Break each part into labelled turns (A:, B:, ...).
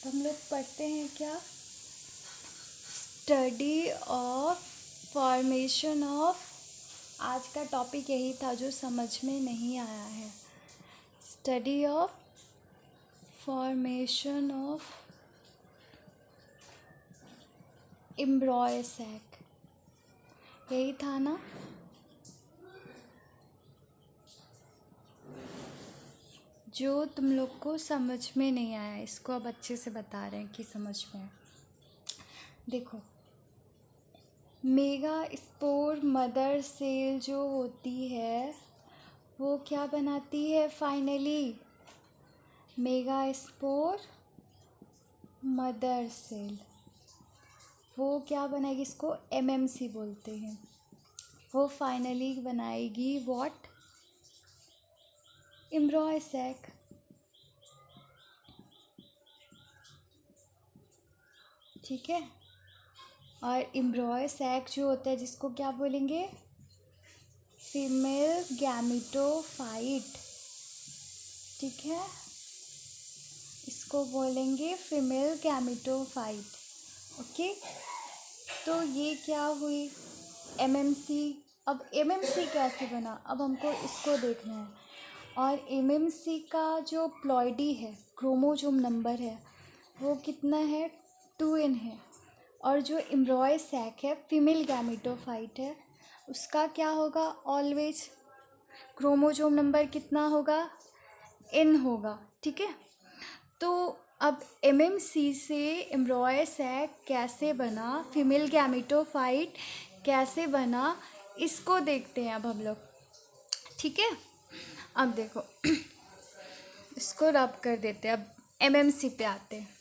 A: हम लोग पढ़ते हैं क्या? Study of formation of. आज का टॉपिक यही था जो समझ में नहीं आया है। Study of formation of embryo sac, यही था ना? जो तुम लोग को समझ में नहीं आया इसको अब अच्छे से बता रहे हैं कि समझ में आए। देखो, मेगा स्पोर मदर सेल जो होती है वो क्या बनाती है finally? Megaspore mother cell वो क्या बनाएगी? इसको एमएमसी बोलते हैं। वो फाइनली बनाएगी व्हाट? एम्ब्रॉय सैक। ठीक है। और एम्ब्रॉय सैक जो होता है जिसको क्या बोलेंगे? Female gametophyte. ठीक है, इसको बोलेंगे फीमेल गैमेटोफाइट। ओके, तो ये क्या हुई? एमएमसी। अब एमएमसी कैसे बना? अब हमको इसको देखना है। और एमएमसी का जो प्लॉइडी है, क्रोमोसोम नंबर है, वो कितना है? 2n है। और जो एम्ब्रॉय सैक है, फीमेल गैमेटोफाइट है, उसका क्या होगा? ऑलवेज क्रोमोसोम नंबर कितना होगा? n होगा। ठीक है, तो अब एमएमसी से एम्ब्रॉय सैक कैसे बना, फीमेल गैमेटोफाइट कैसे बना, इसको देखते हैं अब हम लोग। ठीक है, अब देखो इसको रब कर देते हैं। अब एमएमसी पे आते हैं।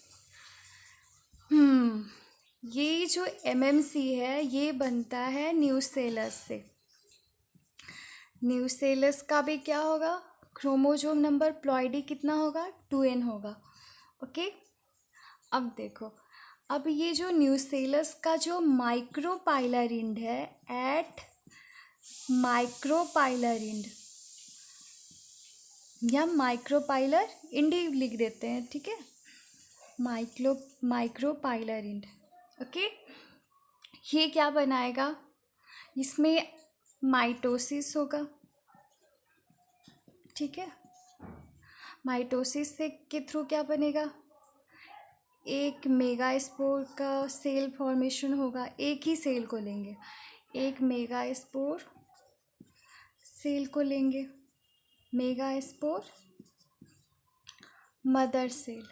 A: ये जो एमएमसी है ये बनता है न्यूसेलस से। न्यूसेलस का भी क्या होगा? क्रोमोसोम नंबर प्लॉइडी कितना होगा? 2n होगा। ओके, अब देखो, अब ये जो न्यूसेलस का जो माइक्रोपाइलर इंड है, एट माइक्रोपाइलर इंड या माइक्रोपाइलर इंड ही लिख देते हैं। ठीक है, माइक्रोपाइलर इंड। ओके, ये क्या बनाएगा? इसमें माइटोसिस होगा। ठीक है, माइटोसिस से के थ्रू क्या बनेगा? एक मेगा स्पोर का सेल फॉर्मेशन होगा। एक ही सेल को लेंगे, एक मेगा स्पोर सेल को लेंगे, मेगा स्पोर मदर सेल।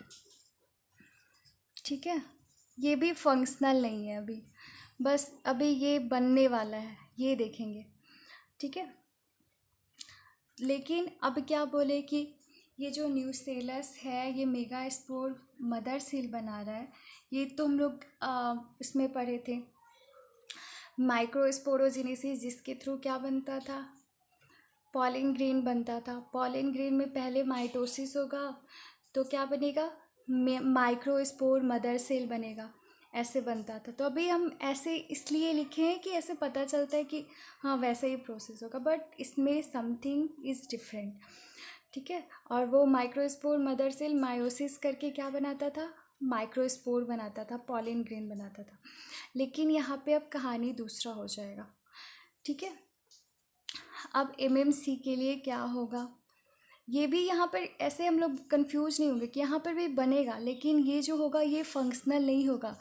A: ठीक है, ये भी फंक्शनल नहीं है अभी, बस अभी ये बनने वाला है, ये देखेंगे। ठीक है, लेकिन अब क्या बोले कि ये जो न्यूसेलस है ये मेगा स्पोर मदर सेल बना रहा है। ये तो हम लोग इसमें पढ़े थे, माइक्रोस्पोरोजेनेसिस, जिसके थ्रू क्या बनता था? पॉलन ग्रेन बनता था। पॉलन ग्रेन में पहले माइटोसिस होगा तो क्या बनेगा? माइक्रोस्पोर मदर सेल बनेगा। ऐसे बनता था। तो अभी हम ऐसे इसलिए लिखे हैं कि ऐसे पता चलता है कि हाँ वैसे ही प्रोसेस होगा, बट इसमें समथिंग इज़ डिफरेंट। ठीक है, और वो माइक्रोस्पोर मदर सेल मायोसिस करके क्या बनाता था? माइक्रोस्पोर बनाता था, पॉलन ग्रेन बनाता था। लेकिन यहाँ पे अब कहानी दूसरा हो जाएगा। ठीक है, अब एमएमसी के लिए क्या होगा? ये भी यहाँ पर ऐसे हम लोग कंफ्यूज नहीं होंगे कि यहाँ पर भी बनेगा, लेकिन ये जो होगा ये फंक्शनल नहीं होगा,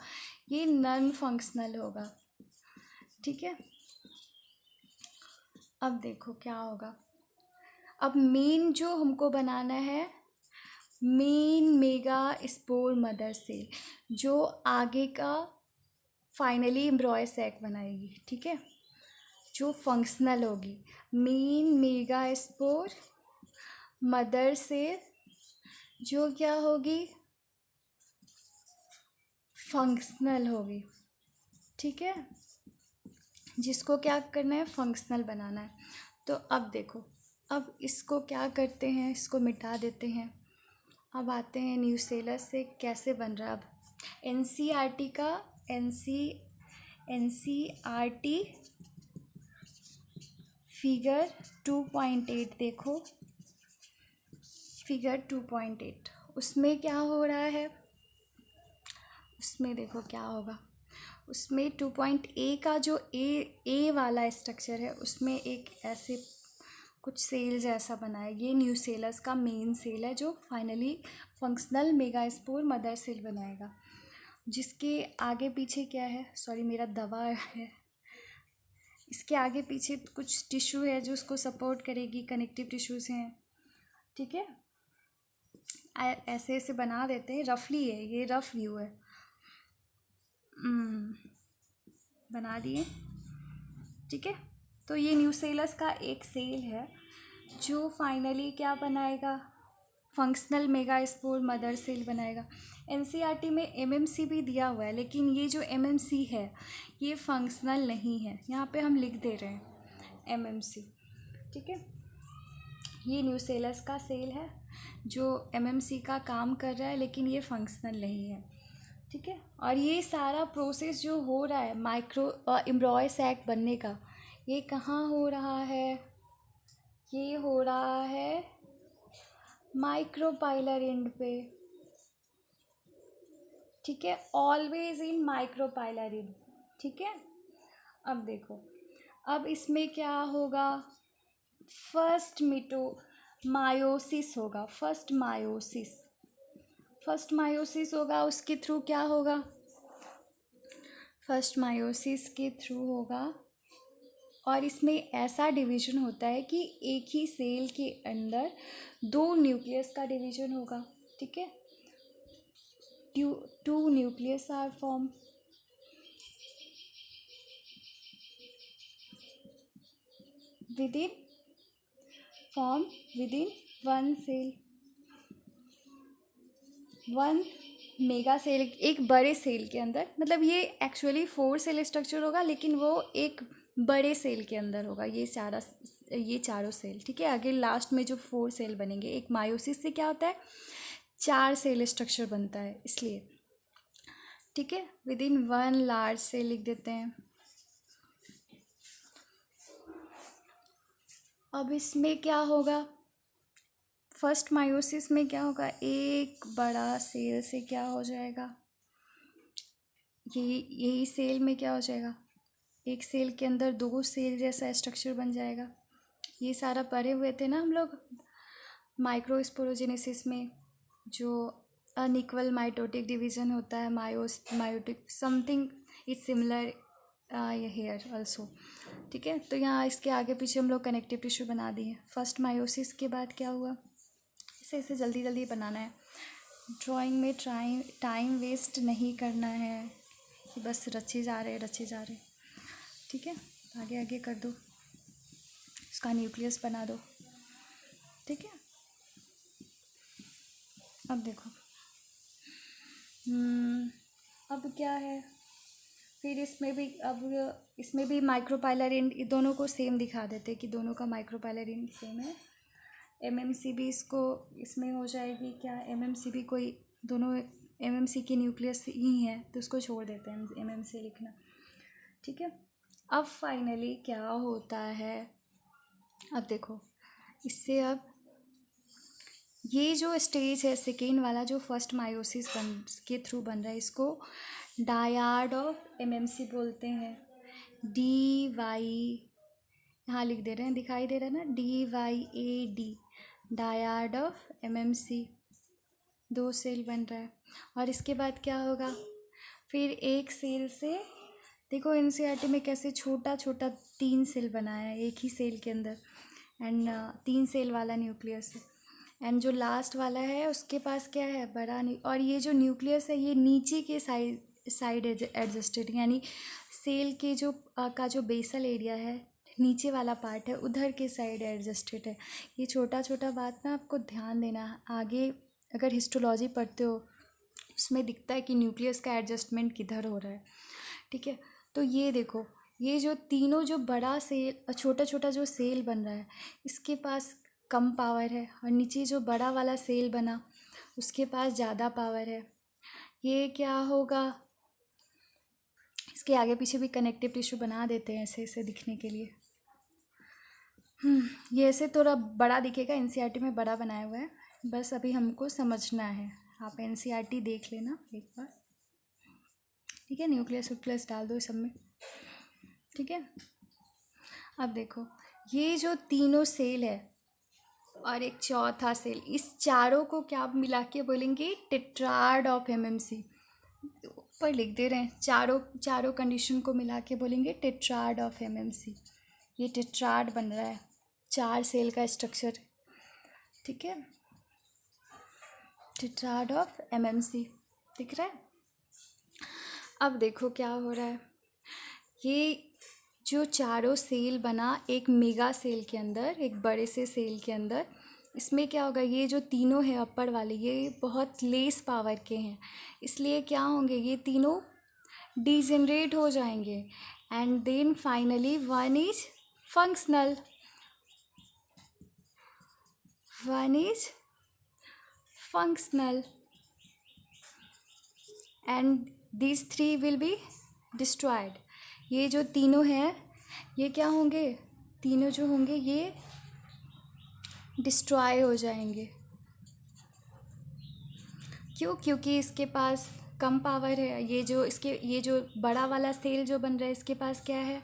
A: ये नॉन फंक्शनल होगा। ठीक है, अब देखो क्या होगा। अब मेन जो हमको बनाना है, main megaspore mother cell, जो आगे का फाइनली एम्ब्रॉय सैक बनाएगी। ठीक है, जो फंक्शनल होगी, main megaspore mother cell जो क्या होगी? फंक्शनल होगी। ठीक है, जिसको क्या करना है? फंक्शनल बनाना है। तो अब देखो, अब इसको क्या करते हैं? इसको मिटा देते हैं। अब आते हैं न्यूसेलस से कैसे बन रहा है। अब एनसीईआरटी का एनसीईआरटी फिगर 2.8 देखो, फिगर 2.8 उसमें क्या हो रहा है? उसमें देखो क्या होगा, उसमें 2.A का जो ए वाला स्ट्रक्चर है उसमें एक ऐसे कुछ सेल जैसा बना है। ये न्यूसेलस का मेन सेल है जो finally functional megaspore mother cell बनाएगा, जिसके आगे पीछे क्या है, सॉरी मेरा दवा है, इसके आगे पीछे कुछ टिश्यू है जो उसको सपोर्ट करेगी, कनेक्टिव टिश्यूज़ हैं। ठीक है, ऐसे ऐसे बना देते हैं, रफली है ये, रफ व्यू है। बना दिए। ठीक है, तो ये न्यूसेलस का एक सेल है जो फाइनली क्या बनाएगा, फंक्शनल मेगास्पोर मदर सेल बनाएगा। एनसीईआरटी में एमएमसी भी दिया हुआ है, लेकिन ये जो एमएमसी है ये फंक्शनल नहीं है, यहाँ पे हम लिख दे रहे हैं एमएमसी। ठीक है, ये न्यूसेलस का सेल है जो एमएमसी का काम कर रहा है, लेकिन ये फंक्शनल नहीं है। ठीक है, और ये सारा प्रोसेस जो हो रहा है माइक्रो एम्ब्रॉय सैक बनने का, ये कहाँ हो रहा है, ये हो रहा है माइक्रोपाइलर एंड पे। ठीक है, ऑलवेज इन माइक्रोपाइलर एंड। ठीक है, अब देखो, अब इसमें क्या होगा, फर्स्ट मायोसिस होगा, फर्स्ट मायोसिस होगा, उसके थ्रू क्या होगा, फर्स्ट मायोसिस के थ्रू होगा। और इसमें ऐसा डिवीजन होता है कि एक ही सेल के अंदर 2 न्यूक्लियस का डिवीजन होगा। ठीक है, 2 nucleus are form within one cell, 1 mega cell, एक बड़े सेल के अंदर, मतलब ये एक्चुअली 4 सेल स्ट्रक्चर होगा, लेकिन वो एक बड़े सेल के अंदर होगा, ये चारों सेल। ठीक है, आगे लास्ट में जो 4 सेल बनेंगे, एक मायोसिस से क्या होता है 4 सेल स्ट्रक्चर बनता है, इसलिए। ठीक है, विदिन 1 लार्ज सेल लिख देते हैं। अब इसमें क्या होगा, फर्स्ट मायोसिस में क्या होगा, एक बड़ा सेल से क्या हो जाएगा, यही सेल में क्या हो जाएगा, एक सेल के अंदर 2 सेल जैसा स्ट्रक्चर बन जाएगा। ये सारा पढ़े हुए थे ना हम लोग माइक्रोस्पोरोजेनेसिस में, जो अनइक्वल माइटोटिक डिवीजन होता है, meiotic something is similar here also. ठीक है, तो यहाँ इसके आगे पीछे हम लोग कनेक्टिव टिश्यू बना दिए। फर्स्ट मायोसिस के बाद क्या हुआ, इसे जल्दी जल्दी बनाना है, ड्राइंग में टाइम वेस्ट नहीं करना है कि बस रचे जा रहे। ठीक है, आगे आगे कर दो, इसका न्यूक्लियस बना दो। ठीक है, अब देखो, अब क्या है, फिर इसमें भी माइक्रोपाइलर एंड, दोनों को सेम दिखा देते कि दोनों का माइक्रोपाइलर एंड सेम है। एमएमसी भी इसमें हो जाएगी क्या, एमएमसी भी कोई, दोनों एमएमसी की न्यूक्लियस ही है, तो उसको छोड़ देते हैं एमएमसी लिखना। ठीक है, अब फाइनली क्या होता है, अब देखो, इससे अब ये जो स्टेज है सेकेंड वाला, जो फर्स्ट मायोसिस के थ्रू बन रहा है, इसको डायाड ऑफ एमएमसी बोलते हैं। डी वाई यहाँ लिख दे रहे हैं, दिखाई दे रहा है ना, DYAD, dyad of MMC, 2 cell बन रहा है। और इसके बाद क्या होगा, फिर एक सेल से देखो एनसीईआरटी में कैसे छोटा छोटा 3 सेल बनाया है एक ही सेल के अंदर, एंड 3 सेल वाला न्यूक्लियस है, एंड जो लास्ट वाला है उसके पास क्या है, बड़ा और ये जो न्यूक्लियस है ये नीचे के साइड एडजस्टेड, यानी सेल के जो बेसल एरिया है, नीचे वाला पार्ट है, उधर के साइड एडजस्टेड है। ये छोटा छोटा बात ना आपको ध्यान देना, आगे अगर हिस्टोलॉजी पढ़ते हो उसमें दिखता है कि न्यूक्लियस का एडजस्टमेंट किधर हो रहा है। ठीक है, तो ये देखो, ये जो तीनों जो बड़ा सेल छोटा छोटा जो सेल बन रहा है, इसके पास कम पावर है, और नीचे जो बड़ा वाला सेल बना उसके पास ज़्यादा पावर है। ये क्या होगा, इसके आगे पीछे भी कनेक्टिव टिश्यू बना देते हैं ऐसे ऐसे दिखने के लिए। ये ऐसे थोड़ा बड़ा दिखेगा, एनसीईआरटी में बड़ा बनाया हुआ है, बस अभी हमको समझना है। आप एनसीईआरटी देख लेना एक बार। ठीक है, न्यूक्लियस व्यूक्लियस डाल दो इस सब में। ठीक है, अब देखो ये जो तीनों सेल है और एक चौथा सेल, इस चारों को क्या मिला के बोलेंगे? Tetrad of MMC. ऊपर लिख दे रहे हैं, चारों कंडीशन को मिला के बोलेंगे टेट्राड ऑफ एमएमसी। ये टेट्राड बन रहा है, 4 सेल का स्ट्रक्चर। ठीक है, टेट्राड ऑफ एमएमसी दिख रहा है। अब देखो क्या हो रहा है, ये जो चारों सेल बना एक मेगा सेल के अंदर, एक बड़े से सेल के अंदर, इसमें क्या होगा? ये जो तीनों है अपर वाले, ये बहुत लेस पावर के हैं, इसलिए क्या होंगे? ये तीनों डिजेनरेट हो जाएंगे and then finally one is functional, one is functional and these 3 will be destroyed। ये जो तीनों हैं ये क्या होंगे? तीनों जो होंगे ये डिस्ट्रॉय हो जाएंगे। क्यों? क्योंकि इसके पास कम पावर है। ये जो बड़ा वाला सेल जो बन रहा है, इसके पास क्या है?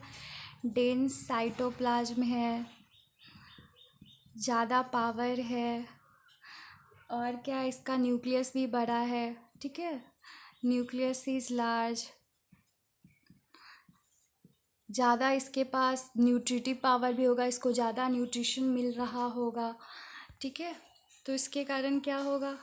A: डेंस साइटोप्लाज्म है, ज़्यादा पावर है, और क्या, इसका न्यूक्लियस भी बड़ा है। ठीक है, न्यूक्लियस इज़ लार्ज, ज़्यादा इसके पास न्यूट्रिटिव पावर भी होगा, इसको ज़्यादा न्यूट्रिशन मिल रहा होगा। ठीक है, तो इसके कारण क्या होगा?